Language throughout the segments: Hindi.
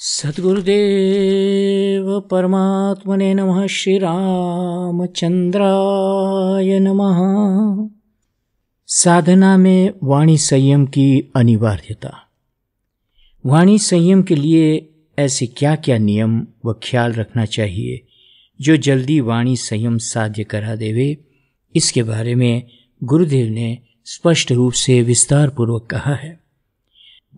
सद्गुरुदेव परमात्मने नमः। श्री रामचंद्राय नमः। साधना में वाणी संयम की अनिवार्यता। वाणी संयम के लिए ऐसे क्या क्या नियम व ख्याल रखना चाहिए जो जल्दी वाणी संयम साध्य करा देवे, इसके बारे में गुरुदेव ने स्पष्ट रूप से विस्तार पूर्वक कहा है।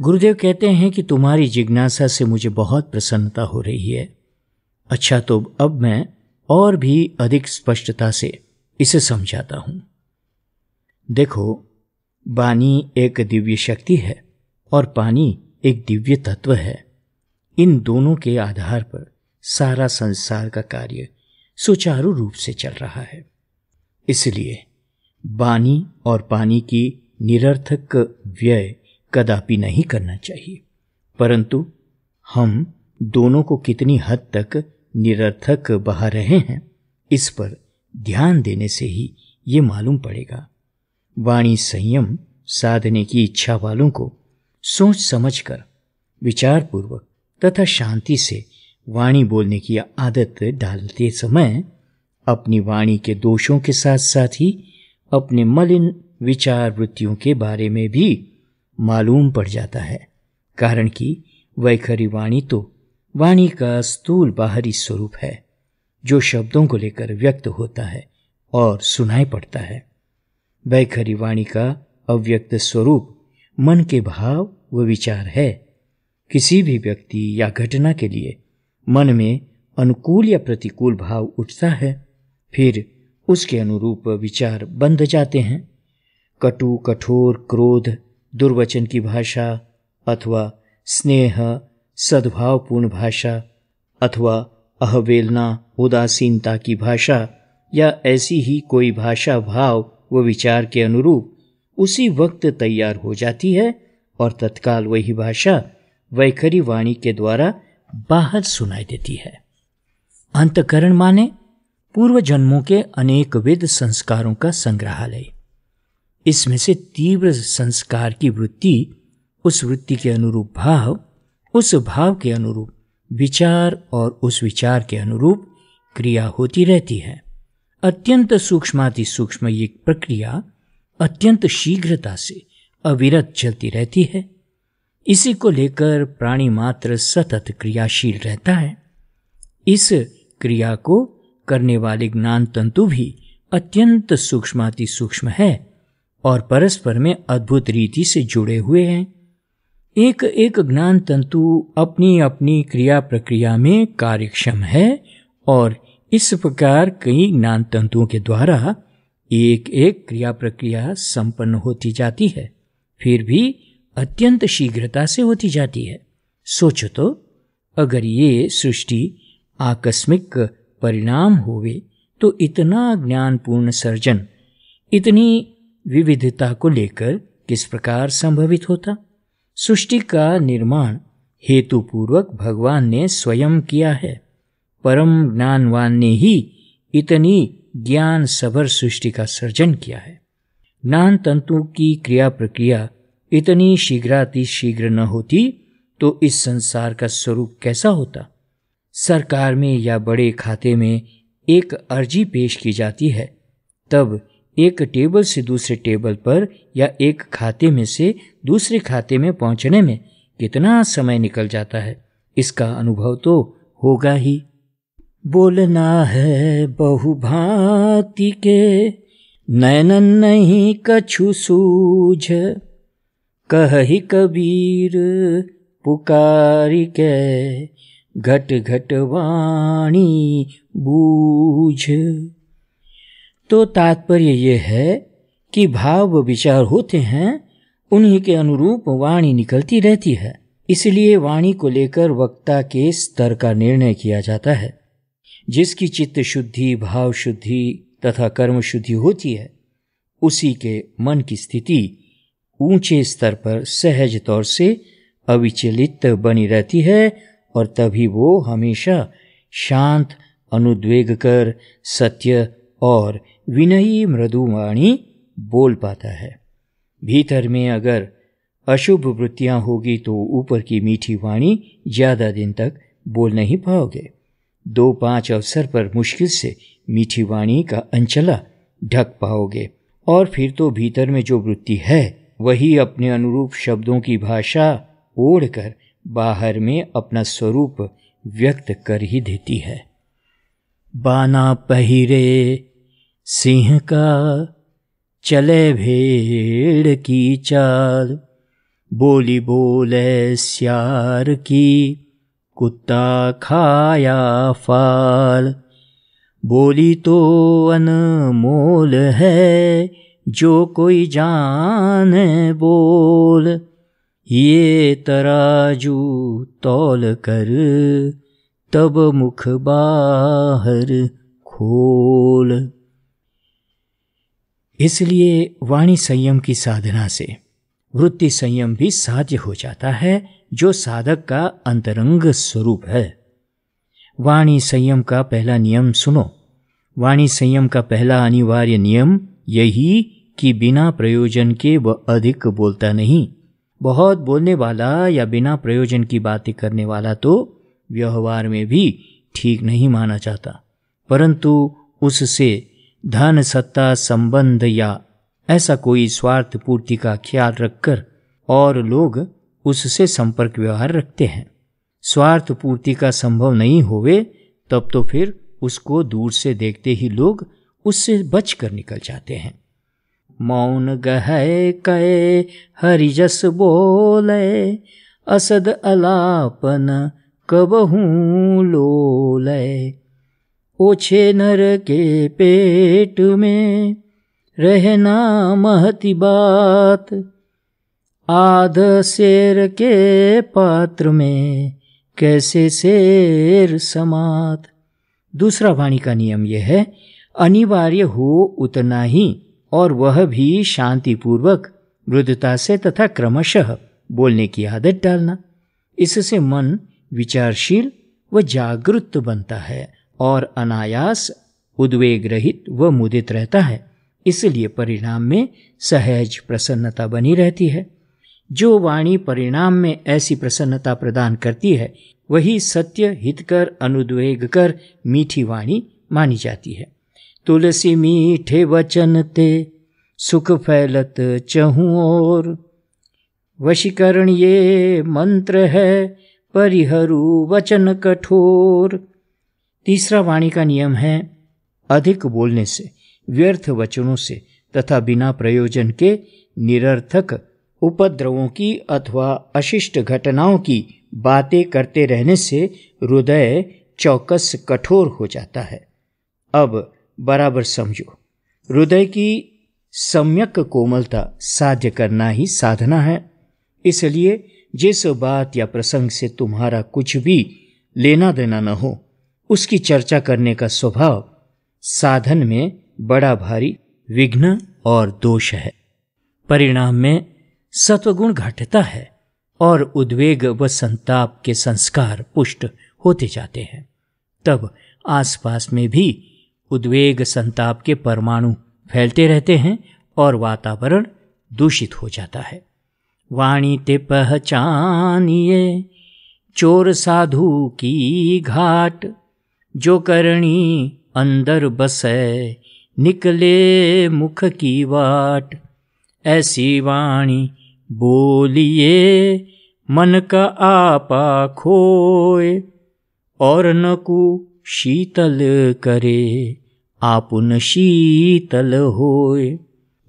गुरुदेव कहते हैं कि तुम्हारी जिज्ञासा से मुझे बहुत प्रसन्नता हो रही है। अच्छा, तो अब मैं और भी अधिक स्पष्टता से इसे समझाता हूं। देखो, वाणी एक दिव्य शक्ति है और पानी एक दिव्य तत्व है। इन दोनों के आधार पर सारा संसार का कार्य सुचारू रूप से चल रहा है। इसलिए वाणी और पानी की निरर्थक व्यय कदापि नहीं करना चाहिए, परंतु हम दोनों को कितनी हद तक निरर्थक बहा रहे हैं, इस पर ध्यान देने से ही ये मालूम पड़ेगा। वाणी संयम साधने की इच्छा वालों को सोच समझकर विचारपूर्वक तथा शांति से वाणी बोलने की आदत डालते समय अपनी वाणी के दोषों के साथ साथ ही अपने मलिन विचार वृत्तियों के बारे में भी मालूम पड़ जाता है। कारण कि वैखरी वाणी तो वाणी का स्थूल बाहरी स्वरूप है जो शब्दों को लेकर व्यक्त होता है और सुनाई पड़ता है। वैखरी वाणी का अव्यक्त स्वरूप मन के भाव व विचार है। किसी भी व्यक्ति या घटना के लिए मन में अनुकूल या प्रतिकूल भाव उठता है, फिर उसके अनुरूप विचार बंध जाते हैं। कटु कठोर क्रोध, दुर्वचन की भाषा अथवा स्नेह सद्भावपूर्ण भाषा अथवा अहवेलना उदासीनता की भाषा या ऐसी ही कोई भाषा भाव व विचार के अनुरूप उसी वक्त तैयार हो जाती है और तत्काल वही भाषा वैखरी वाणी के द्वारा बाहर सुनाई देती है। अंतःकरण माने पूर्व जन्मों के अनेक विध संस्कारों का संग्रहालय। इसमें से तीव्र संस्कार की वृत्ति, उस वृत्ति के अनुरूप भाव, उस भाव के अनुरूप विचार और उस विचार के अनुरूप क्रिया होती रहती है। अत्यंत सूक्ष्माति सूक्ष्म ये प्रक्रिया अत्यंत शीघ्रता से अविरत चलती रहती है। इसी को लेकर प्राणी मात्र सतत क्रियाशील रहता है। इस क्रिया को करने वाले ज्ञान तंतु भी अत्यंत सूक्ष्माति सूक्ष्म है और परस्पर में अद्भुत रीति से जुड़े हुए हैं। एक एक ज्ञान तंतु अपनी अपनी क्रिया प्रक्रिया में कार्यक्षम है और इस प्रकार कई ज्ञान तंतुओं के द्वारा एक एक क्रिया प्रक्रिया संपन्न होती जाती है, फिर भी अत्यंत शीघ्रता से होती जाती है। सोचो तो, अगर ये सृष्टि आकस्मिक परिणाम होवे तो इतना ज्ञानपूर्ण सर्जन, इतनी विविधता को लेकर किस प्रकार संभवित होता। सृष्टि का निर्माण हेतुपूर्वक भगवान ने स्वयं किया है। परम ज्ञानवान ने ही इतनी ज्ञान सभर सृष्टि का सर्जन किया है। ज्ञान तंतु की क्रिया प्रक्रिया इतनी शीघ्रातिशीघ्र न होती तो इस संसार का स्वरूप कैसा होता। सरकार में या बड़े खाते में एक अर्जी पेश की जाती है, तब एक टेबल से दूसरे टेबल पर या एक खाते में से दूसरे खाते में पहुंचने में कितना समय निकल जाता है, इसका अनुभव तो होगा ही। बोलना है बहुभांति के, नैनन नहीं कछु सूझ, कहहि कबीर पुकारी के, घट घट वाणी बूझ। तो तात्पर्य ये है कि भाव व विचार होते हैं, उन्हीं के अनुरूप वाणी निकलती रहती है। इसलिए वाणी को लेकर वक्ता के स्तर का निर्णय किया जाता है। जिसकी चित्त शुद्धि, भाव शुद्धि तथा कर्म शुद्धि होती है, उसी के मन की स्थिति ऊंचे स्तर पर सहज तौर से अविचलित बनी रहती है और तभी वो हमेशा शांत, अनुद्वेगकर, सत्य और विनयी मृदु वाणी बोल पाता है। भीतर में अगर अशुभ वृत्तियां होगी तो ऊपर की मीठी वाणी ज़्यादा दिन तक बोल नहीं पाओगे। 2-5 अवसर पर मुश्किल से मीठी वाणी का अंचला ढक पाओगे, और फिर तो भीतर में जो वृत्ति है वही अपने अनुरूप शब्दों की भाषा ओढ़कर बाहर में अपना स्वरूप व्यक्त कर ही देती है। बाना पहिरे सिंह का, चले भेड़ की चाल, बोली बोले स्यार की, कुत्ता खाया फाल। बोली तो अनमोल है, जो कोई जाने बोल, ये तराजू तौल कर, तब मुख बाहर खोल। इसलिए वाणी संयम की साधना से वृत्ति संयम भी साध्य हो जाता है, जो साधक का अंतरंग स्वरूप है। वाणी संयम का पहला नियम सुनो। वाणी संयम का पहला अनिवार्य नियम यही कि बिना प्रयोजन के वह अधिक बोलता नहीं। बहुत बोलने वाला या बिना प्रयोजन की बातें करने वाला तो व्यवहार में भी ठीक नहीं माना जाता, परंतु उससे धन, सत्ता, संबंध या ऐसा कोई स्वार्थ पूर्ति का ख्याल रखकर और लोग उससे संपर्क व्यवहार रखते हैं। स्वार्थ पूर्ति का संभव नहीं होवे तब तो फिर उसको दूर से देखते ही लोग उससे बचकर निकल जाते हैं। मौन गहे कहे हरिजस बोले, असद अलापन कबहूँ लोले। ओछे नर के पेट में रहना महती बात, आध शेर के पात्र में कैसे शेर समात। दूसरा वाणी का नियम यह है, अनिवार्य हो उतना ही, और वह भी शांतिपूर्वक, मृदुता से तथा क्रमशः बोलने की आदत डालना। इससे मन विचारशील व जागृत बनता है और अनायास उद्वेग रहित व मुदित रहता है। इसलिए परिणाम में सहज प्रसन्नता बनी रहती है। जो वाणी परिणाम में ऐसी प्रसन्नता प्रदान करती है वही सत्य, हितकर, अनुद्वेगकर मीठी वाणी मानी जाती है। तुलसी मीठे वचन ते, सुख फैलत चहूँ ओर। वशीकरण ये मंत्र है, परिहरू वचन कठोर। तीसरा वाणी का नियम है, अधिक बोलने से, व्यर्थ वचनों से तथा बिना प्रयोजन के निरर्थक उपद्रवों की अथवा अशिष्ट घटनाओं की बातें करते रहने से हृदय चौकस कठोर हो जाता है। अब बराबर समझो, हृदय की सम्यक कोमलता साध्य करना ही साधना है। इसलिए जिस बात या प्रसंग से तुम्हारा कुछ भी लेना देना न हो, उसकी चर्चा करने का स्वभाव साधन में बड़ा भारी विघ्न और दोष है। परिणाम में सत्वगुण घटता है और उद्वेग व संताप के संस्कार पुष्ट होते जाते हैं। तब आसपास में भी उद्वेग संताप के परमाणु फैलते रहते हैं और वातावरण दूषित हो जाता है। वाणी ते पहचानिए चोर साधु की घाट, जो करणी अंदर बसे निकले मुख की वाट। ऐसी वाणी बोलिए मन का आपा खोए, और न को शीतल करे आपुन शीतल होए।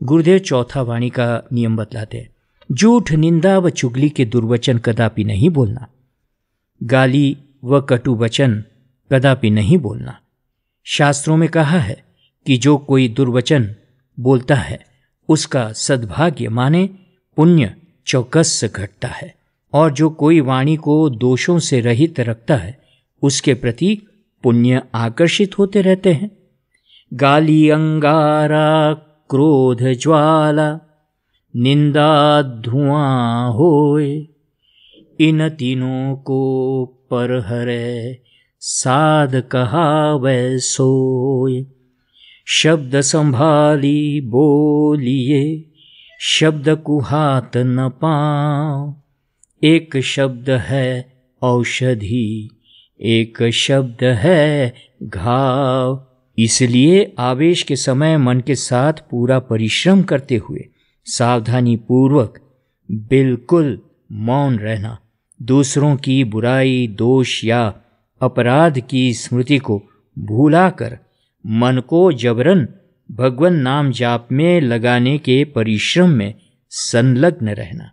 गुरुदेव चौथा वाणी का नियम बतलाते हैं, झूठ, निंदा व चुगली के दुर्वचन कदापि नहीं बोलना। गाली व कटु वचन कदापि नहीं बोलना। शास्त्रों में कहा है कि जो कोई दुर्वचन बोलता है उसका सद्भाग्य माने पुण्य चौकस घटता है, और जो कोई वाणी को दोषों से रहित रखता है उसके प्रति पुण्य आकर्षित होते रहते हैं। गाली अंगारा, क्रोध ज्वाला, निंदा धुआं होए। इन तीनों को पर हरे साध कहावै सोय। शब्द संभाली बोलिए शब्द कुहात न पाँव। एक शब्द है औषधि, एक शब्द है घाव। इसलिए आवेश के समय मन के साथ पूरा परिश्रम करते हुए सावधानी पूर्वक बिल्कुल मौन रहना, दूसरों की बुराई, दोष या अपराध की स्मृति को भूलाकर मन को जबरन भगवान नाम जाप में लगाने के परिश्रम में संलग्न रहना।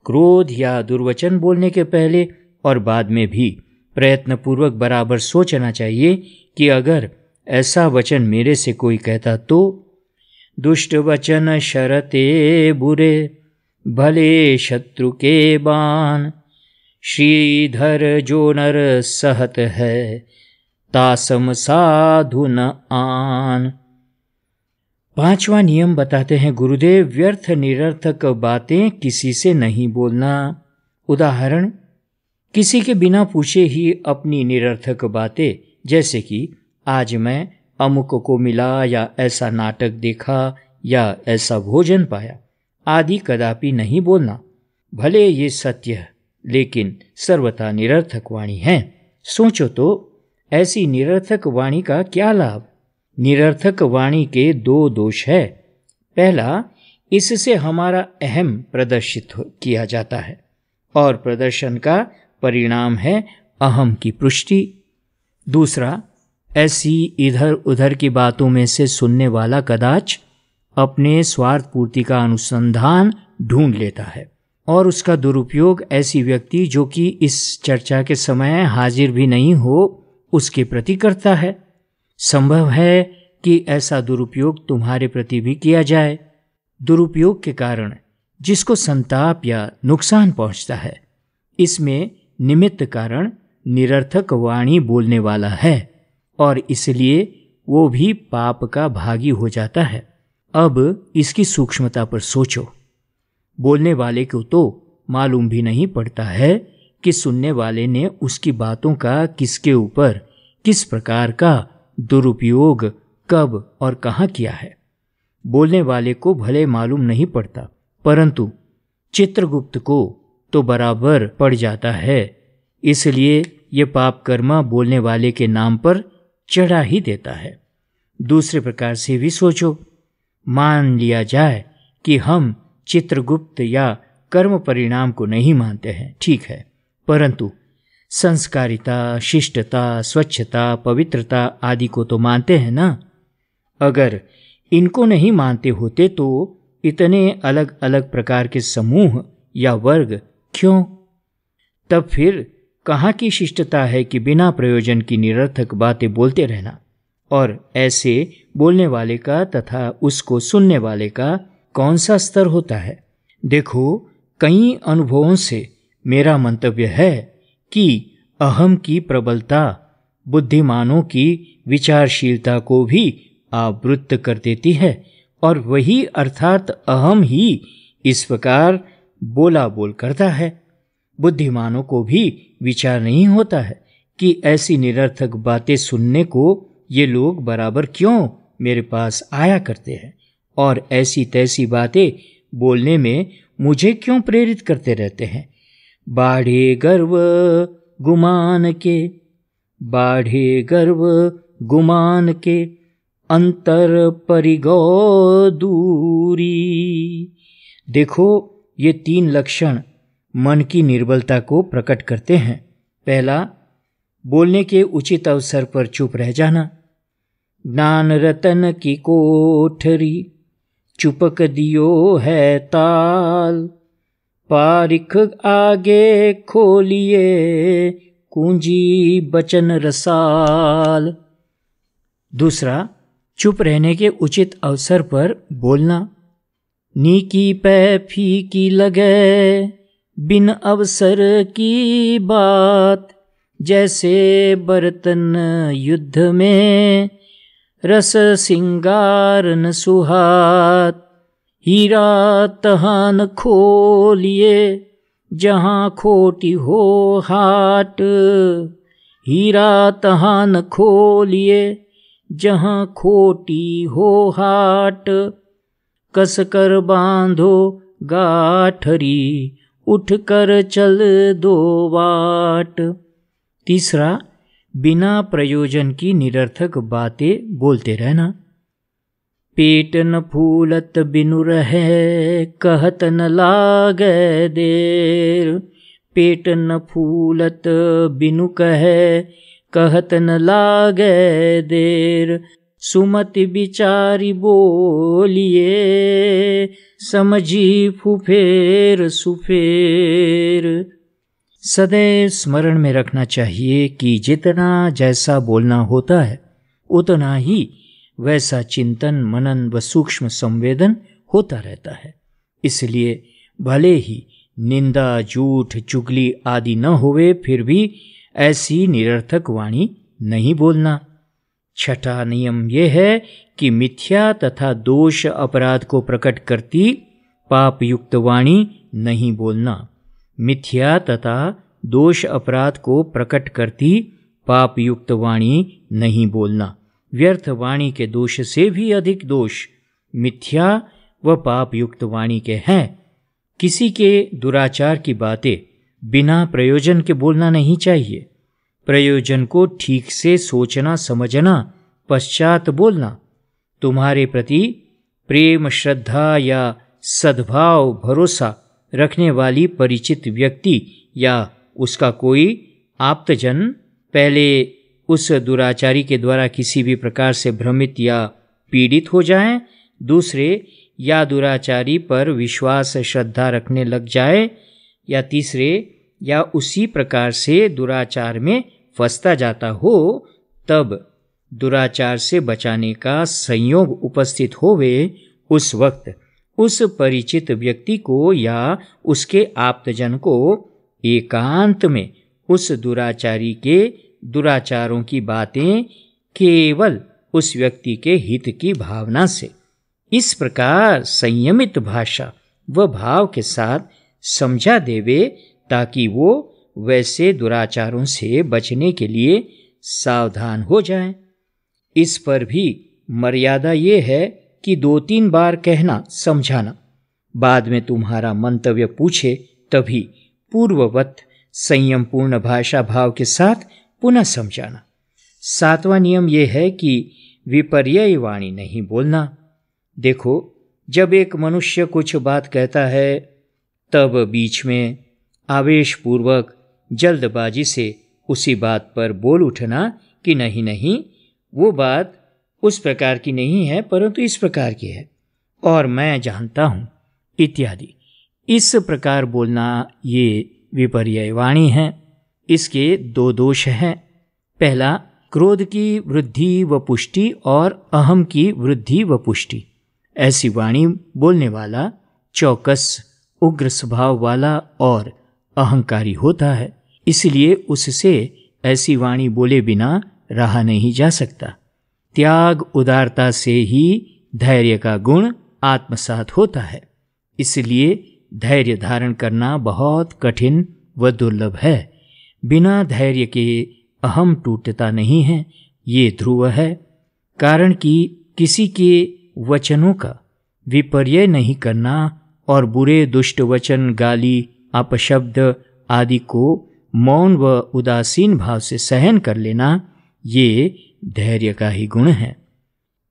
क्रोध या दुर्वचन बोलने के पहले और बाद में भी प्रयत्नपूर्वक बराबर सोचना चाहिए कि अगर ऐसा वचन मेरे से कोई कहता तो दुष्ट वचन शरते बुरे, भले शत्रु के बाण। श्रीधर जो नर सहत है, तासम साधु न आन। पांचवा नियम बताते हैं गुरुदेव, व्यर्थ निरर्थक बातें किसी से नहीं बोलना। उदाहरण, किसी के बिना पूछे ही अपनी निरर्थक बातें, जैसे कि आज मैं अमुक को मिला या ऐसा नाटक देखा या ऐसा भोजन पाया आदि कदापि नहीं बोलना। भले ये सत्य है, लेकिन सर्वथा निरर्थक वाणी है। सोचो तो ऐसी निरर्थक वाणी का क्या लाभ? निरर्थक वाणी के दो दोष है। पहला, इससे हमारा अहम प्रदर्शित किया जाता है और प्रदर्शन का परिणाम है अहम की पुष्टि। दूसरा, ऐसी इधर उधर की बातों में से सुनने वाला कदाच अपने स्वार्थ पूर्ति का अनुसंधान ढूंढ लेता है और उसका दुरुपयोग ऐसी व्यक्ति जो कि इस चर्चा के समय हाजिर भी नहीं हो उसके प्रति करता है। संभव है कि ऐसा दुरुपयोग तुम्हारे प्रति भी किया जाए। दुरुपयोग के कारण जिसको संताप या नुकसान पहुंचता है, इसमें निमित्त कारण निरर्थक वाणी बोलने वाला है और इसलिए वो भी पाप का भागी हो जाता है। अब इसकी सूक्ष्मता पर सोचो। बोलने वाले को तो मालूम भी नहीं पड़ता है कि सुनने वाले ने उसकी बातों का किसके ऊपर किस प्रकार का दुरुपयोग कब और कहाँ किया है। बोलने वाले को भले मालूम नहीं पड़ता, परंतु चित्रगुप्त को तो बराबर पड़ जाता है। इसलिए ये पाप कर्म बोलने वाले के नाम पर चढ़ा ही देता है। दूसरे प्रकार से भी सोचो, मान लिया जाए कि हम चित्रगुप्त या कर्म परिणाम को नहीं मानते हैं, ठीक है, परंतु संस्कारिता, शिष्टता, स्वच्छता, पवित्रता आदि को तो मानते हैं ना। अगर इनको नहीं मानते होते तो इतने अलग अलग प्रकार के समूह या वर्ग क्यों? तब फिर कहाँ की शिष्टता है कि बिना प्रयोजन की निरर्थक बातें बोलते रहना? और ऐसे बोलने वाले का तथा उसको सुनने वाले का कौन सा स्तर होता है? देखो, कई अनुभवों से मेरा मंतव्य है कि अहम की प्रबलता बुद्धिमानों की विचारशीलता को भी आवृत्त कर देती है और वही अर्थात अहम ही इस प्रकार बोला बोल करता है। बुद्धिमानों को भी विचार नहीं होता है कि ऐसी निरर्थक बातें सुनने को ये लोग बराबर क्यों मेरे पास आया करते हैं और ऐसी तैसी बातें बोलने में मुझे क्यों प्रेरित करते रहते हैं। बाढ़े गर्व गुमान के, बाढ़े गर्व गुमान के, अंतर परिगौ दूरी। देखो, ये तीन लक्षण मन की निर्बलता को प्रकट करते हैं। पहला, बोलने के उचित अवसर पर चुप रह जाना। ज्ञान रतन की कोठरी चुपक दियो है ताल, पारिख आगे खोलिए कुंजी बचन रसाल। दूसरा, चुप रहने के उचित अवसर पर बोलना। नीकी पै फीकी लगे बिन अवसर की बात, जैसे बर्तन युद्ध में रस सिंगार न सुहात। हीरा तहान खोलिए जहाँ खोटी हो हाट, हीरा तहान खोलिए जहाँ खोटी हो हाट। कस कर बांधो गाठरी, उठ कर चल दो बाट। तीसरा, बिना प्रयोजन की निरर्थक बातें बोलते रहना। पेट न फूलत बिनु रहे, कहत न लागे देर। पेट न फूलत बिनु कहे, कहत न लागे देर। सुमति विचारी बोलिए, समझी फुफेर सुफेर। सदैव स्मरण में रखना चाहिए कि जितना जैसा बोलना होता है उतना ही वैसा चिंतन, मनन व सूक्ष्म संवेदन होता रहता है। इसलिए भले ही निंदा, झूठ, चुगली आदि न होवे, फिर भी ऐसी निरर्थक वाणी नहीं बोलना। छठा नियम यह है कि मिथ्या तथा दोष अपराध को प्रकट करती पापयुक्त वाणी नहीं बोलना। मिथ्या तथा दोष अपराध को प्रकट करती पापयुक्त वाणी नहीं बोलना। व्यर्थ वाणी के दोष से भी अधिक दोष मिथ्या व पापयुक्त वाणी के हैं। किसी के दुराचार की बातें बिना प्रयोजन के बोलना नहीं चाहिए। प्रयोजन को ठीक से सोचना समझना पश्चात बोलना। तुम्हारे प्रति प्रेम, श्रद्धा या सद्भाव, भरोसा रखने वाली परिचित व्यक्ति या उसका कोई आप्तजन पहले उस दुराचारी के द्वारा किसी भी प्रकार से भ्रमित या पीड़ित हो जाएं, दूसरे या दुराचारी पर विश्वास श्रद्धा रखने लग जाए, या तीसरे या उसी प्रकार से दुराचार में फंसता जाता हो, तब दुराचार से बचाने का संयोग उपस्थित होवे, उस वक्त उस परिचित व्यक्ति को या उसके आप्तजन को एकांत में उस दुराचारी के दुराचारों की बातें केवल उस व्यक्ति के हित की भावना से इस प्रकार संयमित भाषा व भाव के साथ समझा देवे, ताकि वो वैसे दुराचारों से बचने के लिए सावधान हो जाएं। इस पर भी मर्यादा ये है कि 2-3 बार कहना समझाना, बाद में तुम्हारा मंतव्य पूछे तभी पूर्ववत संयमपूर्ण भाषा भाव के साथ पुनः समझाना। 7वां नियम यह है कि विपर्यय वाणी नहीं बोलना। देखो, जब एक मनुष्य कुछ बात कहता है तब बीच में आवेशपूर्वक जल्दबाजी से उसी बात पर बोल उठना कि नहीं नहीं, वो बात उस प्रकार की नहीं है परंतु इस प्रकार की है और मैं जानता हूँ इत्यादि। इस प्रकार बोलना ये विपर्यय वाणी है। इसके 2 दोष हैं। पहला, क्रोध की वृद्धि व पुष्टि और अहम की वृद्धि व पुष्टि। ऐसी वाणी बोलने वाला चौकस, उग्र स्वभाव वाला और अहंकारी होता है, इसलिए उससे ऐसी वाणी बोले बिना रहा नहीं जा सकता। त्याग, उदारता से ही धैर्य का गुण आत्मसात होता है, इसलिए धैर्य धारण करना बहुत कठिन व दुर्लभ है। बिना धैर्य के अहम टूटता नहीं है, ये ध्रुव है। कारण कि किसी के वचनों का विपर्यय नहीं करना और बुरे दुष्ट वचन, गाली, अपशब्द आदि को मौन व उदासीन भाव से सहन कर लेना, ये धैर्य का ही गुण है।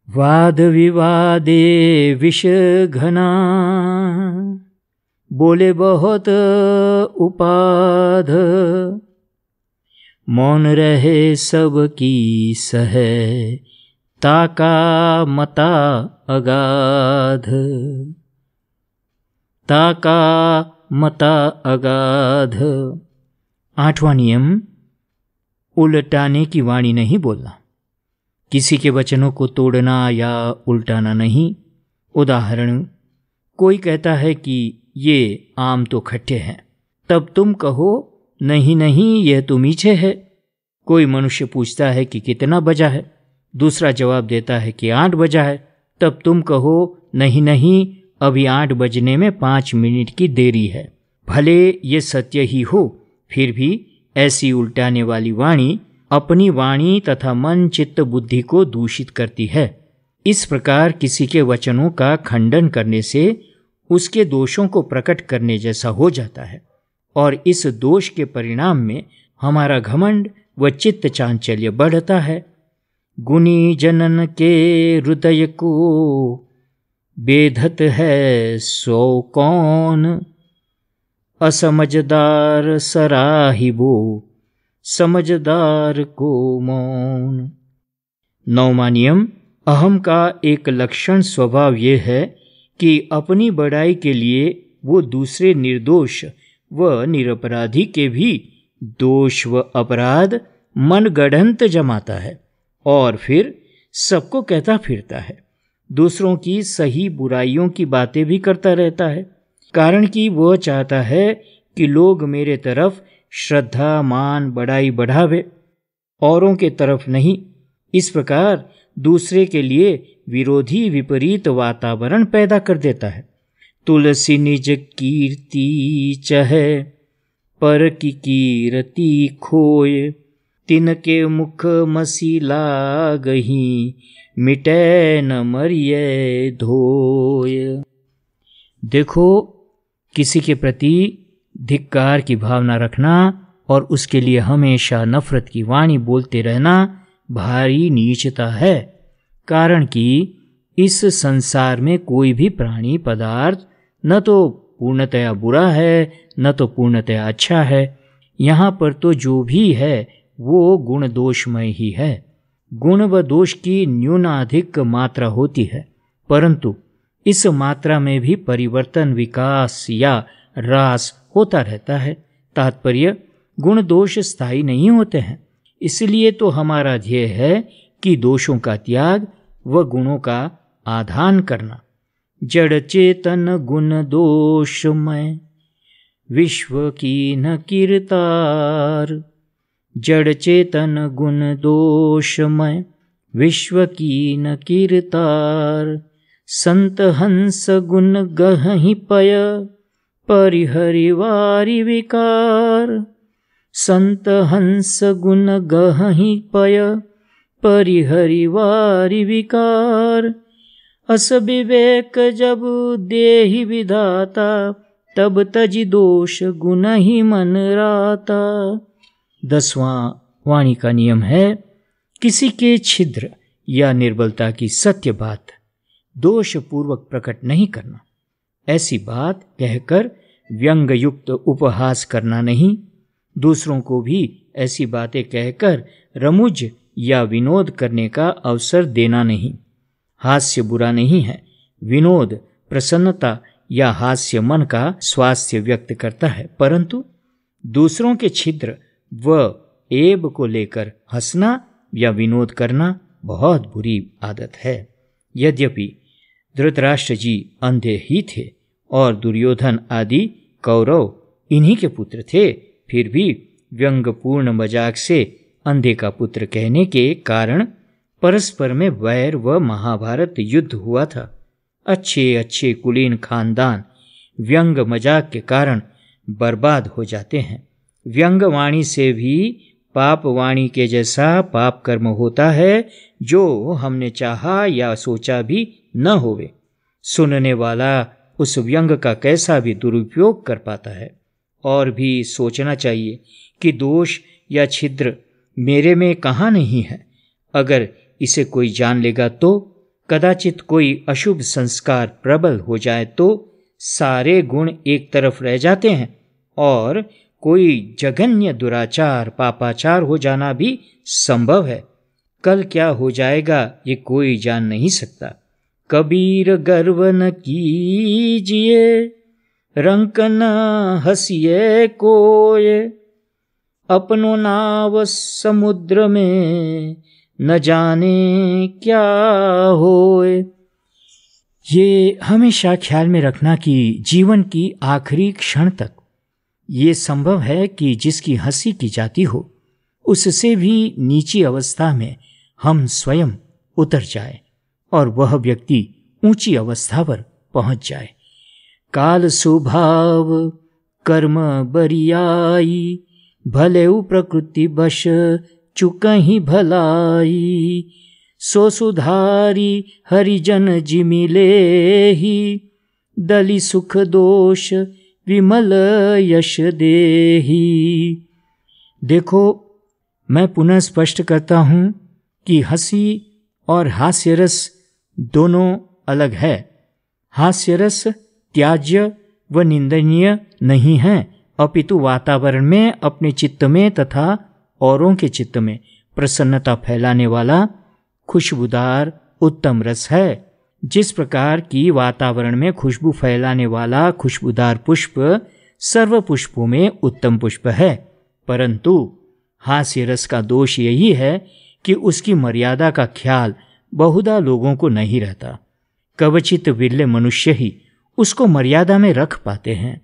वाद विवादे विष घना, बोले बहुत उपाध। मौन रहे सबकी सहे, ताका मता अगाध। ताका मता अगाध। 8वां नियम, उलटाने की वाणी नहीं बोलना। किसी के वचनों को तोड़ना या उल्टाना नहीं। उदाहरण, कोई कहता है कि ये आम तो खट्टे हैं, तब तुम कहो नहीं नहीं यह तो मीठे है। कोई मनुष्य पूछता है कि कितना बजा है, दूसरा जवाब देता है कि 8 बजा है, तब तुम कहो नहीं नहीं अभी 8 बजने में 5 मिनट की देरी है। भले ये सत्य ही हो, फिर भी ऐसी उल्टाने वाली वाणी अपनी वाणी तथा मन, चित्त, बुद्धि को दूषित करती है। इस प्रकार किसी के वचनों का खंडन करने से उसके दोषों को प्रकट करने जैसा हो जाता है, और इस दोष के परिणाम में हमारा घमंड व चित्त चांचल्य बढ़ता है। गुणी जनन के हृदय को बेधत है सो कौन, असमझदार सराहिबो समझदार को मौन। 9वां नियम, अहम का एक लक्षण स्वभाव यह है कि अपनी बड़ाई के लिए वो दूसरे निर्दोष व निरपराधी के भी दोष व अपराध मनगढ़ंत जमाता है और फिर सबको कहता फिरता है। दूसरों की सही बुराइयों की बातें भी करता रहता है, कारण कि वह चाहता है कि लोग मेरे तरफ श्रद्धा मान बड़ाई बढ़ावे, औरों के तरफ नहीं। इस प्रकार दूसरे के लिए विरोधी विपरीत वातावरण पैदा कर देता है। तुलसी निज कीर्ति चहे पर की कीर्ति खोए, तिनके मुख मसी लागही मिटे न मरिये धोय। देखो, किसी के प्रति धिक्कार की भावना रखना और उसके लिए हमेशा नफरत की वाणी बोलते रहना भारी नीचता है, कारण कि इस संसार में कोई भी प्राणी पदार्थ न तो पूर्णतया बुरा है न तो पूर्णतया अच्छा है। यहाँ पर तो जो भी है वो गुण दोषमय ही है। गुण व दोष की न्यूनाधिक मात्रा होती है, परंतु इस मात्रा में भी परिवर्तन, विकास या ह्रास होता रहता है। तात्पर्य, गुण दोष स्थायी नहीं होते हैं। इसलिए तो हमारा ध्येय है कि दोषों का त्याग व गुणों का आधान करना। जड़ चेतन गुण दोषमय विश्व की न कीर्तार, जड़ चेतन गुण दोषमय विश्व की न कीर्तार। संत हंस गुण गहहि पय परिहरिवारि विकार, संत हंस गुण गहहि पय परिहरिवारि विकार। अस विवेक जब देहि विधाता, तब तजि दोष गुण ही मन राता। 10वां वाणी का नियम है, किसी के छिद्र या निर्बलता की सत्य बात दोषपूर्वक प्रकट नहीं करना। ऐसी बात कहकर व्यंग युक्त उपहास करना नहीं। दूसरों को भी ऐसी बातें कहकर रमुज या विनोद करने का अवसर देना नहीं। हास्य बुरा नहीं है। विनोद प्रसन्नता या हास्य मन का स्वास्थ्य व्यक्त करता है, परंतु दूसरों के छिद्र व ऐब को लेकर हंसना या विनोद करना बहुत बुरी आदत है। यद्यपि धृतराष्ट्र जी अंधे ही थे और दुर्योधन आदि कौरव इन्हीं के पुत्र थे, फिर भी व्यंग्यपूर्ण मजाक से अंधे का पुत्र कहने के कारण परस्पर में वैर व महाभारत युद्ध हुआ था। अच्छे अच्छे कुलीन खानदान व्यंग मजाक के कारण बर्बाद हो जाते हैं। व्यंग वाणी से भी पाप वाणी के जैसा पाप कर्म होता है, जो हमने चाहा या सोचा भी न होवे। सुनने वाला उस व्यंग का कैसा भी दुरुपयोग कर पाता है। और भी सोचना चाहिए कि दोष या छिद्र मेरे में कहाँ नहीं है। अगर इसे कोई जान लेगा तो कदाचित कोई अशुभ संस्कार प्रबल हो जाए तो सारे गुण एक तरफ रह जाते हैं और कोई जघन्य दुराचार पापाचार हो जाना भी संभव है। कल क्या हो जाएगा ये कोई जान नहीं सकता। कबीर गर्व न कीजिए, रंक न हंसिए कोय, अपनो नाव समुद्र में न जाने क्या होए। ये हमेशा ख्याल में रखना कि जीवन की आखिरी क्षण तक ये संभव है कि जिसकी हंसी की जाती हो उससे भी नीची अवस्था में हम स्वयं उतर जाए और वह व्यक्ति ऊंची अवस्था पर पहुंच जाए। काल स्वभाव कर्म बरियाई, भले प्रकृति बश चुकहि भलाई, सो सुधारी हरिजन जिमिले ही, दलि सुख दोष विमल यश देही। देखो, मैं पुनः स्पष्ट करता हूं कि हंसी और हास्यरस दोनों अलग है। हास्यरस त्याज्य व निंदनीय नहीं है, अपितु वातावरण में, अपने चित्त में तथा औरों के चित्त में प्रसन्नता फैलाने वाला खुशबूदार उत्तम रस है। जिस प्रकार की वातावरण में खुशबू फैलाने वाला खुशबूदार पुष्प सर्व पुष्पों में उत्तम पुष्प है, परंतु हास्य रस का दोष यही है कि उसकी मर्यादा का ख्याल बहुधा लोगों को नहीं रहता। कवचित विरले मनुष्य ही उसको मर्यादा में रख पाते हैं,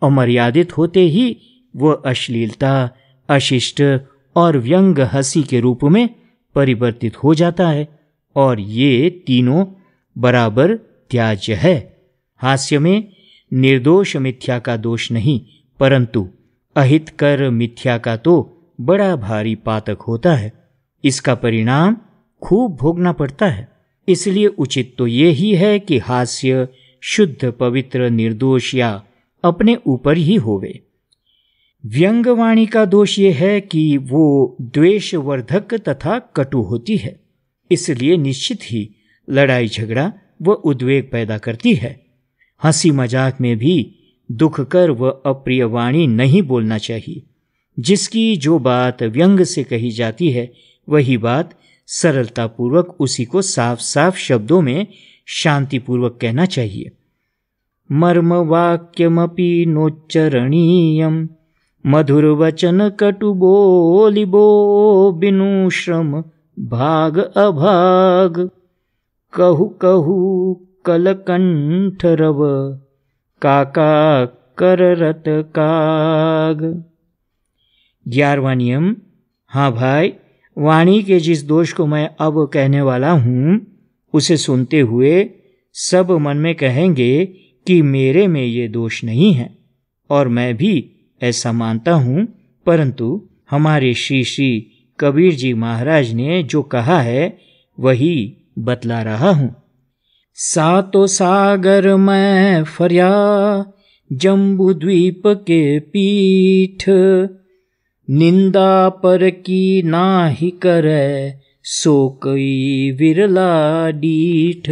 और मर्यादित होते ही वह अश्लीलता, अशिष्ट और व्यंग हंसी के रूप में परिवर्तित हो जाता है, और ये तीनों बराबर त्याज्य है। हास्य में निर्दोष मिथ्या का दोष नहीं, परंतु अहितकर मिथ्या का तो बड़ा भारी पातक होता है। इसका परिणाम खूब भोगना पड़ता है। इसलिए उचित तो ये ही है कि हास्य शुद्ध, पवित्र, निर्दोष या अपने ऊपर ही होवे। व्यंगवाणी का दोष ये है कि वो द्वेषवर्धक तथा कटु होती है, इसलिए निश्चित ही लड़ाई झगड़ा व उद्वेग पैदा करती है। हंसी मजाक में भी दुखकर व अप्रिय वाणी नहीं बोलना चाहिए। जिसकी जो बात व्यंग से कही जाती है, वही बात सरलतापूर्वक उसी को साफ साफ शब्दों में शांतिपूर्वक कहना चाहिए। मर्म वाक्यमपि नोच्चरणीयम, मधुर वचन कटु बोलिबो, बिनु श्रम भाग अभाग। कहु कहु कलकंठ रव, काका कररत काग। 11वां नियम। हाँ भाई, वाणी के जिस दोष को मैं अब कहने वाला हूं, उसे सुनते हुए सब मन में कहेंगे कि मेरे में ये दोष नहीं है, और मैं भी ऐसा मानता हूं, परंतु हमारे श्री श्री कबीर जी महाराज ने जो कहा है वही बतला रहा हूं। सातो सागर मैं फरिया, जम्बू द्वीप के पीठ, निंदा पर की नाहि करे, सो कोई बिरला डीठ,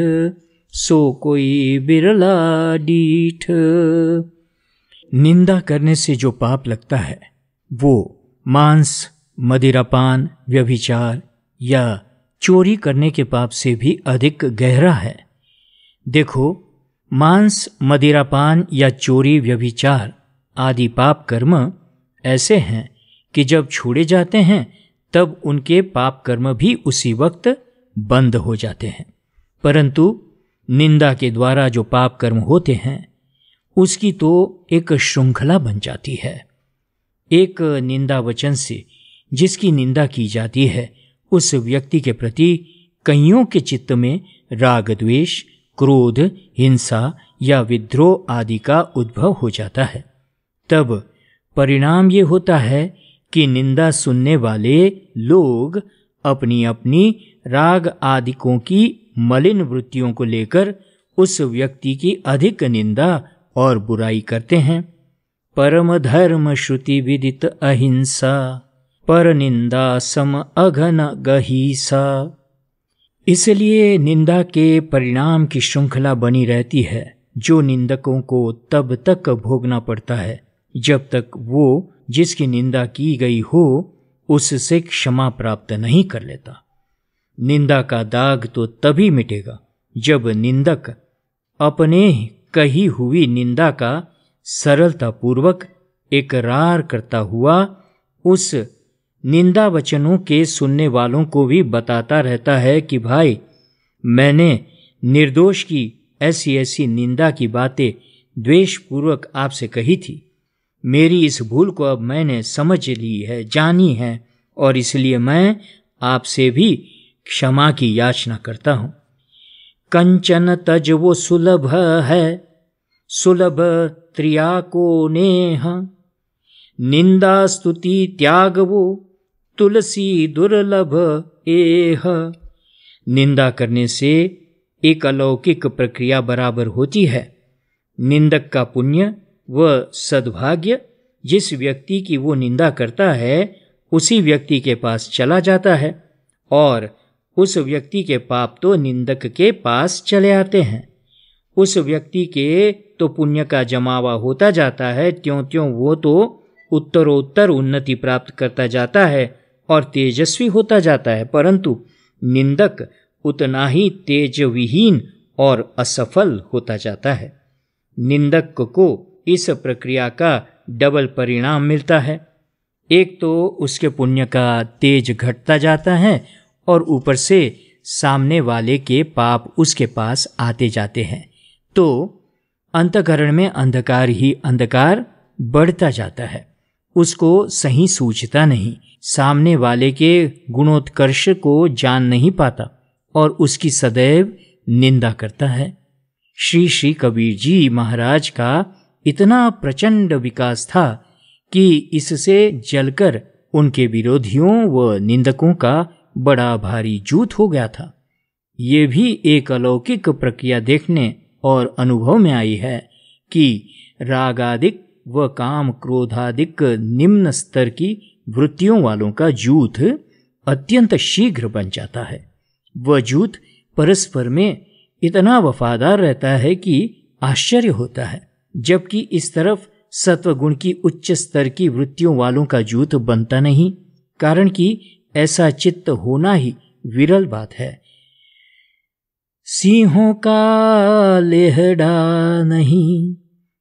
सो कोई बिरला डीठ। निंदा करने से जो पाप लगता है वो मांस, मदिरापान, व्यभिचार या चोरी करने के पाप से भी अधिक गहरा है। देखो, मांस, मदिरापान या चोरी, व्यभिचार आदि पाप कर्म ऐसे हैं कि जब छोड़े जाते हैं तब उनके पाप कर्म भी उसी वक्त बंद हो जाते हैं, परंतु निंदा के द्वारा जो पाप कर्म होते हैं उसकी तो एक श्रृंखला बन जाती है। एक निंदा वचन से जिसकी निंदा की जाती है, उस व्यक्ति के प्रति कईयों के चित्त में राग, द्वेष, क्रोध, हिंसा या विद्रोह आदि का उद्भव हो जाता है। तब परिणाम ये होता है कि निंदा सुनने वाले लोग अपनी अपनी राग आदिकों की मलिन वृत्तियों को लेकर उस व्यक्ति की अधिक निंदा और बुराई करते हैं। परम धर्म श्रुति विदित अहिंसा, पर निंदा सम अघन गहीसा। इसलिए निंदा के परिणाम की श्रृंखला बनी रहती है, जो निंदकों को तब तक भोगना पड़ता है जब तक वो जिसकी निंदा की गई हो उससे क्षमा प्राप्त नहीं कर लेता। निंदा का दाग तो तभी मिटेगा जब निंदक अपने कही हुई निंदा का सरलतापूर्वक इकरार करता हुआ उस निंदा वचनों के सुनने वालों को भी बताता रहता है कि भाई, मैंने निर्दोष की ऐसी ऐसी निंदा की बातें द्वेषपूर्वक आपसे कही थी। मेरी इस भूल को अब मैंने समझ ली है, जानी है, और इसलिए मैं आपसे भी क्षमा की याचना करता हूँ। कंचन तज वो सुलभ है, सुलभ त्रिया को नेह, निंदा स्तुति त्याग वो तुलसी दुर्लभ एह। निंदा करने से एक अलौकिक प्रक्रिया बराबर होती है। निंदक का पुण्य व सद्भाग्य जिस व्यक्ति की वो निंदा करता है उसी व्यक्ति के पास चला जाता है, और उस व्यक्ति के पाप तो निंदक के पास चले आते हैं। उस व्यक्ति के तो पुण्य का जमावा होता जाता है, त्यों त्यों वो तो उत्तरोत्तर उन्नति प्राप्त करता जाता है और तेजस्वी होता जाता है, परंतु निंदक उतना ही तेजविहीन और असफल होता जाता है। निंदक को इस प्रक्रिया का डबल परिणाम मिलता है। एक तो उसके पुण्य का तेज घटता जाता है और ऊपर से सामने वाले के पाप उसके पास आते जाते हैं, तो अंतःकरण में अंधकार ही अंधकार बढ़ता जाता है। उसको सही सूझता नहीं, सामने वाले के गुणोत्कर्ष को जान नहीं पाता और उसकी सदैव निंदा करता है। श्री श्री कबीर जी महाराज का इतना प्रचंड विकास था कि इससे जलकर उनके विरोधियों व निंदकों का बड़ा भारी जूथ हो गया था। ये भी एक अलौकिक प्रक्रिया देखने और अनुभव में आई है कि रागादिक व काम क्रोधादिक निम्न स्तर की वृत्तियों वालों का जूथ अत्यंत शीघ्र बन जाता है। वह जूथ परस्पर में इतना वफादार रहता है कि आश्चर्य होता है, जबकि इस तरफ सत्वगुण की उच्च स्तर की वृत्तियों वालों का जूथ बनता नहीं, कारण कि ऐसा चित्त होना ही विरल बात है। सिंहों का लेहड़ा नहीं,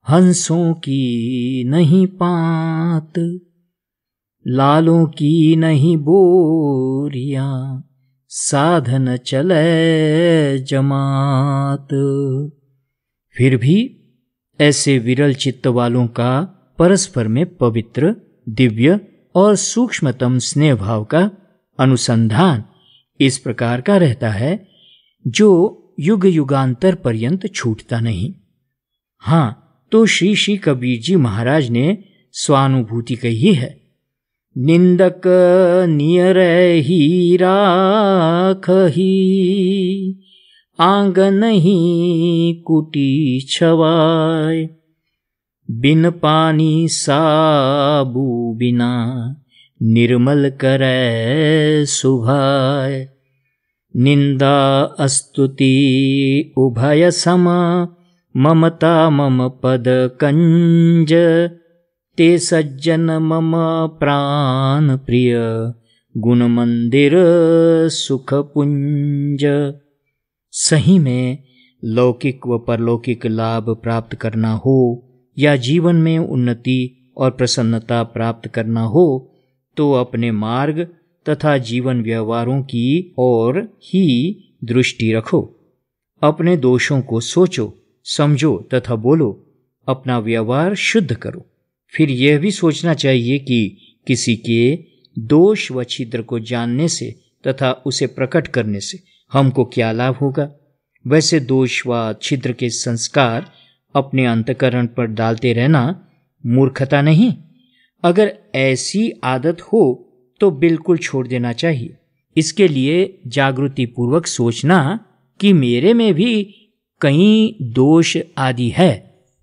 हंसों की नहीं पात, लालों की नहीं बोरियां, साधन चले जमात। फिर भी ऐसे विरल चित्त वालों का परस्पर में पवित्र, दिव्य और सूक्ष्मतम स्नेह भाव का अनुसंधान इस प्रकार का रहता है जो युग युगांतर पर्यंत छूटता नहीं। हाँ, तो श्री श्री कबीर जी महाराज ने स्वानुभूति कही है। निंदक नियर ही राखही, आंगन ही कुटी छवाय, बिन पानी साबू बिना, निर्मल करे सुभाय। निंदा स्तुति उभय सम, ममता मम पद कंज, ते सज्जन मम प्राण प्रिय, गुण मंदिर सुख पुंज। सही में लौकिक व परलौकिक लाभ प्राप्त करना हो या जीवन में उन्नति और प्रसन्नता प्राप्त करना हो तो अपने मार्ग तथा जीवन व्यवहारों की ओर ही दृष्टि रखो। अपने दोषों को सोचो, समझो तथा बोलो, अपना व्यवहार शुद्ध करो। फिर यह भी सोचना चाहिए कि किसी के दोष व छिद्र को जानने से तथा उसे प्रकट करने से हमको क्या लाभ होगा। वैसे दोष व छिद्र के संस्कार अपने अंतःकरण पर डालते रहना मूर्खता नहीं। अगर ऐसी आदत हो तो बिल्कुल छोड़ देना चाहिए। इसके लिए जागृति पूर्वक सोचना कि मेरे में भी कई दोष आदि है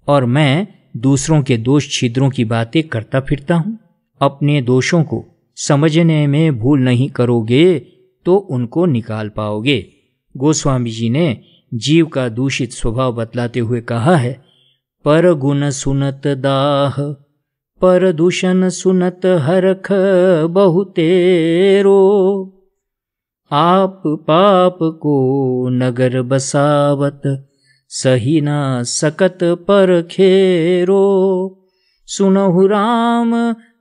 और मैं दूसरों के दोष छिद्रों की बातें करता फिरता हूँ। अपने दोषों को समझने में भूल नहीं करोगे तो उनको निकाल पाओगे। गोस्वामी जी ने जीव का दूषित स्वभाव बतलाते हुए कहा है, पर गुण सुनत दाह, पर दूषण सुनत हरख बहुतेरो, आप पाप को नगर बसावत, सही न सकत पर खेरो। सुनहु राम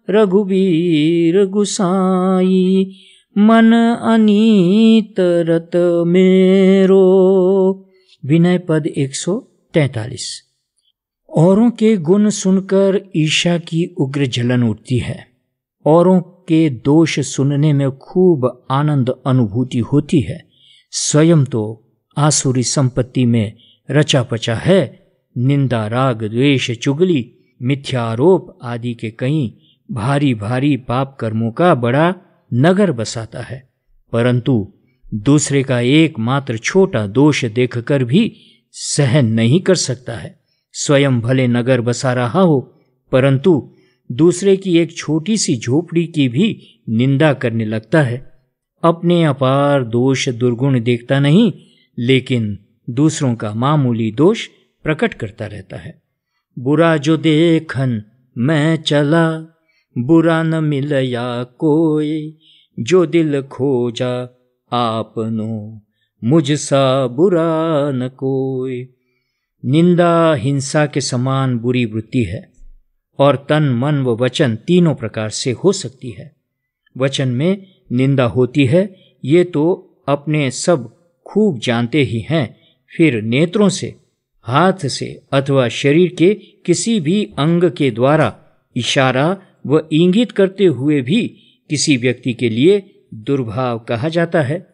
रघुबीर गुसाई, मन अनीत रत मेरो। विनय पद 143। औरों के गुण सुनकर ईर्ष्या की उग्र जलन उठती है। औरों के दोष सुनने में खूब आनंद अनुभूति होती है। स्वयं तो आसुरी संपत्ति में रचा पचा है। निंदा, राग, द्वेष, चुगली, मिथ्यारोप आदि के कई भारी भारी पाप कर्मों का बड़ा नगर बसाता है, परंतु दूसरे का एकमात्र छोटा दोष देखकर भी सहन नहीं कर सकता है। स्वयं भले नगर बसा रहा हो, परंतु दूसरे की एक छोटी सी झोपड़ी की भी निंदा करने लगता है। अपने अपार दोष दुर्गुण देखता नहीं, लेकिन दूसरों का मामूली दोष प्रकट करता रहता है। बुरा जो देखन मैं चला, बुरा न मिलया कोई, जो दिल खोजा आपनो, मुझसा बुरा न कोई। निंदा हिंसा के समान बुरी वृत्ति है और तन मन व वचन तीनों प्रकार से हो सकती है। वचन में निंदा होती है, ये तो अपने सब खूब जानते ही हैं। फिर नेत्रों से, हाथ से अथवा शरीर के किसी भी अंग के द्वारा इशारा व इंगित करते हुए भी किसी व्यक्ति के लिए दुर्भाव कहा जाता है।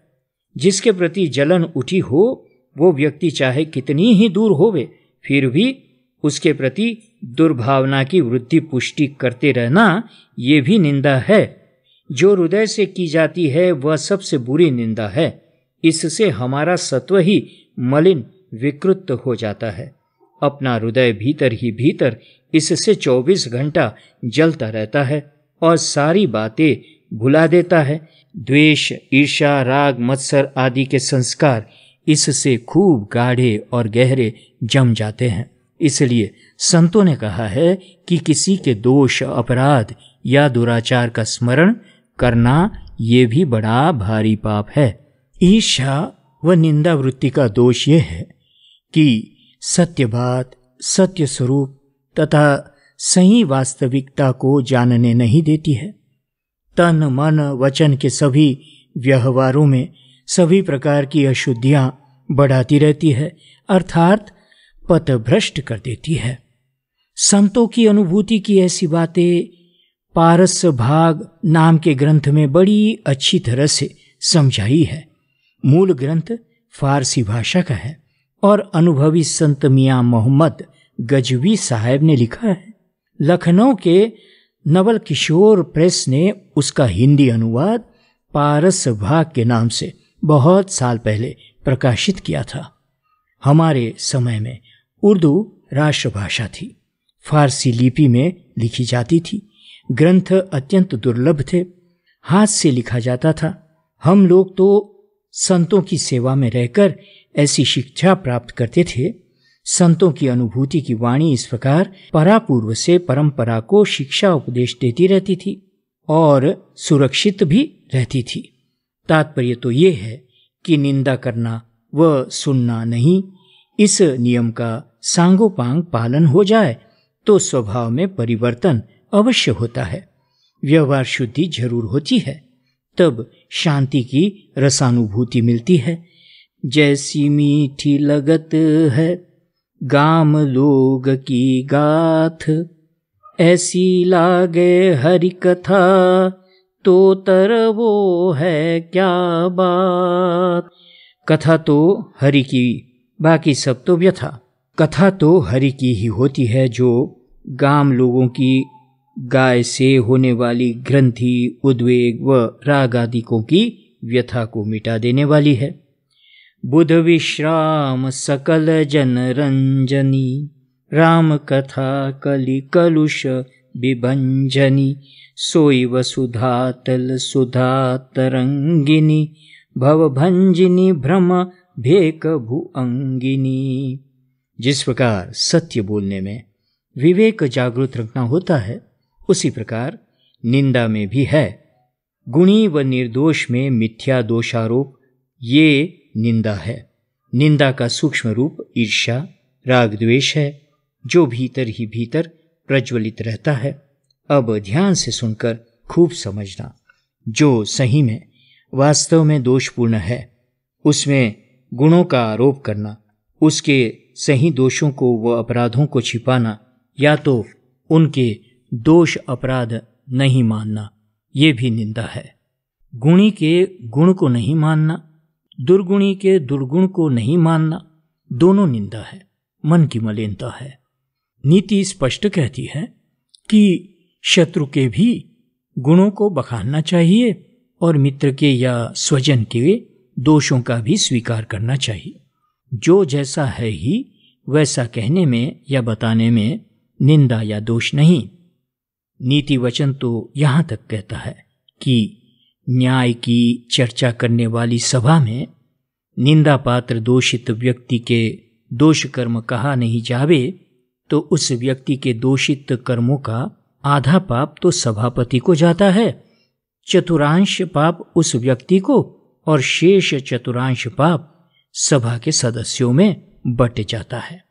जिसके प्रति जलन उठी हो, वो व्यक्ति चाहे कितनी ही दूर होवे, फिर भी उसके प्रति दुर्भावना की वृद्धि पुष्टि करते रहना, ये भी निंदा है। जो हृदय से की जाती है वह सबसे बुरी निंदा है। इससे हमारा सत्व ही मलिन विकृत हो जाता है। अपना हृदय भीतर ही भीतर इससे 24 घंटा जलता रहता है और सारी बातें भुला देता है। द्वेष, ईर्ष्या, राग, मत्सर आदि के संस्कार इससे खूब गाढ़े और गहरे जम जाते हैं। इसलिए संतों ने कहा है कि किसी के दोष, अपराध या दुराचार का स्मरण करना ये भी बड़ा भारी पाप है। ईर्ष्या व निंदा वृत्ति का दोष ये है कि सत्य बात, सत्य स्वरूप तथा सही वास्तविकता को जानने नहीं देती है। तन, मन, वचन के सभी व्यवहारों में सभी प्रकार की अशुद्धियां बढ़ाती रहती है, अर्थात पथभ्रष्ट कर देती है। संतों की अनुभूति की ऐसी बातें पारस्य भाग नाम के ग्रंथ में बड़ी अच्छी तरह से समझाई है। मूल ग्रंथ फारसी भाषा का है और अनुभवी संत मियां मोहम्मद गजवी साहब ने लिखा है। लखनऊ के नवल किशोर प्रेस ने उसका हिंदी अनुवाद पारस भाग के नाम से बहुत साल पहले प्रकाशित किया था। हमारे समय में उर्दू राष्ट्रभाषा थी, फारसी लिपि में लिखी जाती थी। ग्रंथ अत्यंत दुर्लभ थे, हाथ से लिखा जाता था। हम लोग तो संतों की सेवा में रहकर ऐसी शिक्षा प्राप्त करते थे। संतों की अनुभूति की वाणी इस प्रकार परापूर्व से परंपरा को शिक्षा उपदेश देती रहती थी और सुरक्षित भी रहती थी। तात्पर्य तो ये है कि निंदा करना व सुनना नहीं। इस नियम का सांगोपांग पालन हो जाए तो स्वभाव में परिवर्तन अवश्य होता है, व्यवहार शुद्धि जरूर होती है, तब शांति की रसानुभूति मिलती है। जैसी मीठी लगत है गाम लोग की गाथ, ऐसी लागे हरि कथा तो तरवो है क्या बात। कथा तो हरि की, बाकी सब तो व्यथा। कथा तो हरि की ही होती है, जो गाम लोगों की गाय से होने वाली ग्रंथि, उद्वेग व राग आदिकों की व्यथा को मिटा देने वाली है। बुध विश्राम सकल जन रंजनी, राम कथा कलि कलुष विभंजनी, सोई वसुधा तल सुधा तरंगिनी, भवभंजिनी भ्रम भेक भुअंगिनी। जिस प्रकार सत्य बोलने में विवेक जागृत रखना होता है, उसी प्रकार निंदा में भी है। गुणी व निर्दोष में मिथ्या दोषारोप ये निंदा है। निंदा का सूक्ष्म रूप ईर्ष्या, राग, द्वेष है, जो भीतर ही भीतर प्रज्वलित रहता है। अब ध्यान से सुनकर खूब समझना। जो सही में वास्तव में दोषपूर्ण है, उसमें गुणों का आरोप करना, उसके सही दोषों को व अपराधों को छिपाना, या तो उनके दोष अपराध नहीं मानना, ये भी निंदा है। गुणी के गुण को नहीं मानना, दुर्गुणी के दुर्गुण को नहीं मानना, दोनों निंदा है, मन की मलिनता है। नीति स्पष्ट कहती है कि शत्रु के भी गुणों को बखानना चाहिए और मित्र के या स्वजन के दोषों का भी स्वीकार करना चाहिए। जो जैसा है ही वैसा कहने में या बताने में निंदा या दोष नहीं। नीति वचन तो यहाँ तक कहता है कि न्याय की चर्चा करने वाली सभा में निंदा पात्र दोषित व्यक्ति के दोष कर्म कहा नहीं जावे तो उस व्यक्ति के दोषित कर्मों का आधा पाप तो सभापति को जाता है, चतुर्थांश पाप उस व्यक्ति को और शेष चतुर्थांश पाप सभा के सदस्यों में बट जाता है।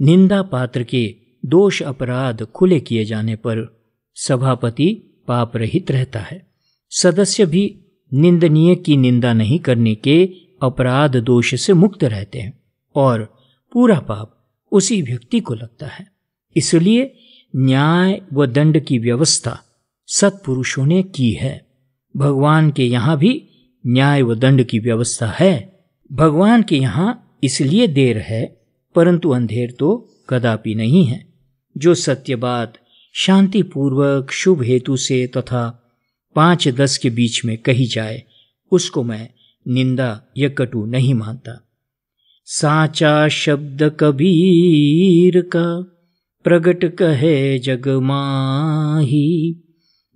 निंदा पात्र के दोष अपराध खुले किए जाने पर सभापति पाप रहित रहता है। सदस्य भी निंदनीय की निंदा नहीं करने के अपराध दोष से मुक्त रहते हैं और पूरा पाप उसी व्यक्ति को लगता है। इसलिए न्याय व दंड की व्यवस्था सत्पुरुषों ने की है। भगवान के यहाँ भी न्याय व दंड की व्यवस्था है। भगवान के यहाँ इसलिए देर है, परंतु अंधेर तो कदापि नहीं है। जो सत्य बात शांतिपूर्वक शुभ हेतु से तथा 5-10 के बीच में कही जाए उसको मैं निंदा या कटु नहीं मानता। साचा शब्द कबीर का प्रगट कहे जग माही,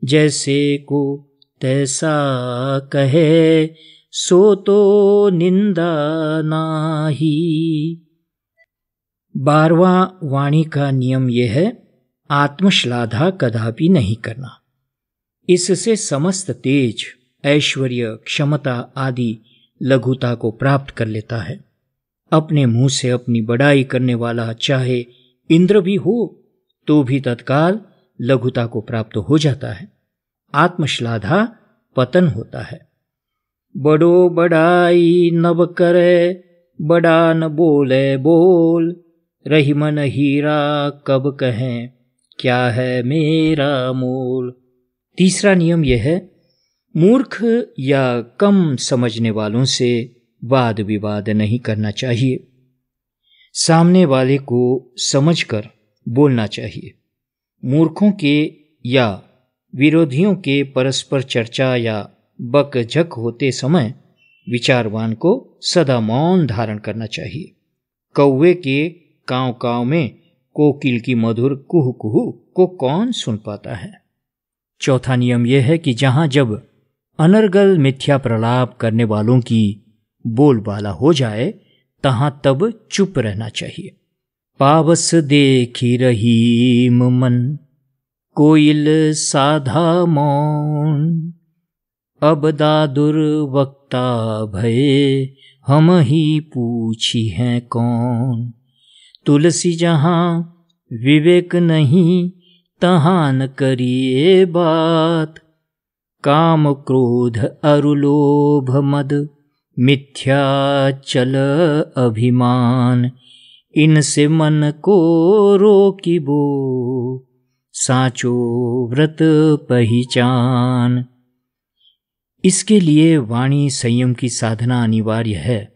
जैसे को तैसा कहे सो तो निंदा नाही। 12वां वाणी का नियम यह है, आत्मश्लाघा कदापि नहीं करना। इससे समस्त तेज, ऐश्वर्य, क्षमता आदि लघुता को प्राप्त कर लेता है। अपने मुंह से अपनी बड़ाई करने वाला चाहे इंद्र भी हो तो भी तत्काल लघुता को प्राप्त हो जाता है। आत्मश्लाघा पतन होता है। बड़ो बड़ाई नब करे, बड़ा न बोले बोल, रही मन हीरा कब कहें, क्या है मेरा मोल। तीसरा नियम यह है, मूर्ख या कम समझने वालों से वाद विवाद नहीं करना चाहिए। सामने वाले को समझकर बोलना चाहिए। मूर्खों के या विरोधियों के परस्पर चर्चा या बकझक होते समय विचारवान को सदा मौन धारण करना चाहिए। कौवे के कांव कांव में कोकिल की मधुर कुहू कुहू को कौन सुन पाता है। चौथा नियम यह है कि जहां जब अनर्गल मिथ्या प्रलाप करने वालों की बोलबाला हो जाए तहां तब चुप रहना चाहिए। पावस देखी रहीम मन, कोयल साधा मौन, अब दादुर वक्ता भये, हम ही पूछी हैं कौन। तुलसी जहां विवेक नहीं, तहां न करिए बात, काम क्रोध अरुलोभ मद, मिथ्या चल अभिमान, इनसे मन को रोकिबो, साचो व्रत पहचान। इसके लिए वाणी संयम की साधना अनिवार्य है।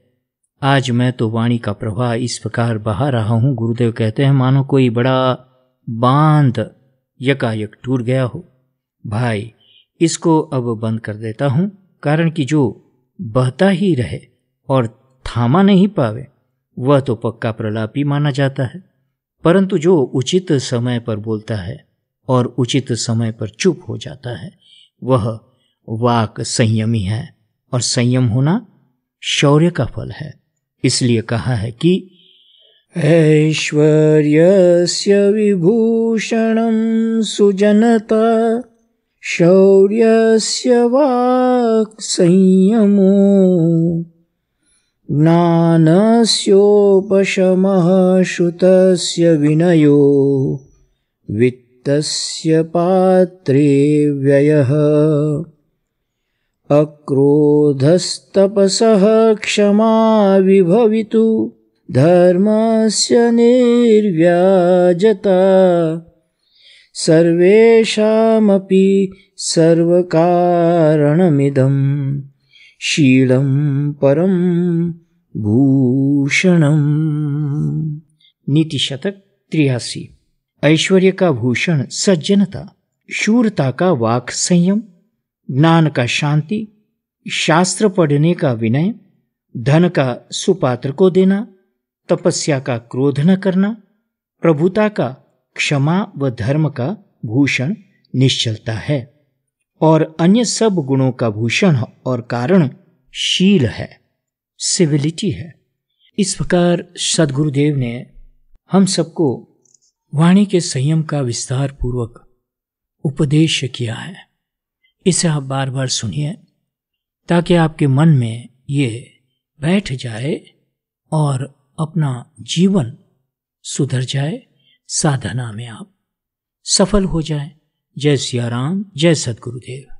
आज मैं तो वाणी का प्रवाह इस प्रकार बहा रहा हूँ, गुरुदेव कहते हैं, मानो कोई बड़ा बांध यकायक टूट गया हो। भाई, इसको अब बंद कर देता हूँ, कारण कि जो बहता ही रहे और थामा नहीं पावे वह तो पक्का प्रलापी माना जाता है, परंतु जो उचित समय पर बोलता है और उचित समय पर चुप हो जाता है वह वाक संयमी है, और संयम होना शौर्य का फल है। इसलिए कहा है कि ऐश्वर्यस्य विभूषणं सुजनता, शौर्यस्य वाक् संयमो, ज्ञानस्योपशमः श्रुतस्य विनयो, वित्तस्य पात्रे व्ययः, अक्रोधस्तपसः क्षमा विभवितु, धर्मस्य निर्व्याजता, सर्वेषामपि सर्वकारणमिदं, शीलं परं भूषणम्। नीति शतक 83। ऐश्वर्य का भूषण सज्जनता, शूरता का वाक् संयम, ज्ञान का शांति, शास्त्र पढ़ने का विनय, धन का सुपात्र को देना, तपस्या का क्रोध न करना, प्रभुता का क्षमा व धर्म का भूषण निश्चलता है, और अन्य सब गुणों का भूषण और कारण शील है, सिविलिटी है। इस प्रकार सद्गुरुदेव ने हम सबको वाणी के संयम का विस्तार पूर्वक उपदेश किया है। इसे आप बार बार सुनिए ताकि आपके मन में ये बैठ जाए और अपना जीवन सुधर जाए, साधना में आप सफल हो जाए। जय सिया राम, जय सद्गुरुदेव।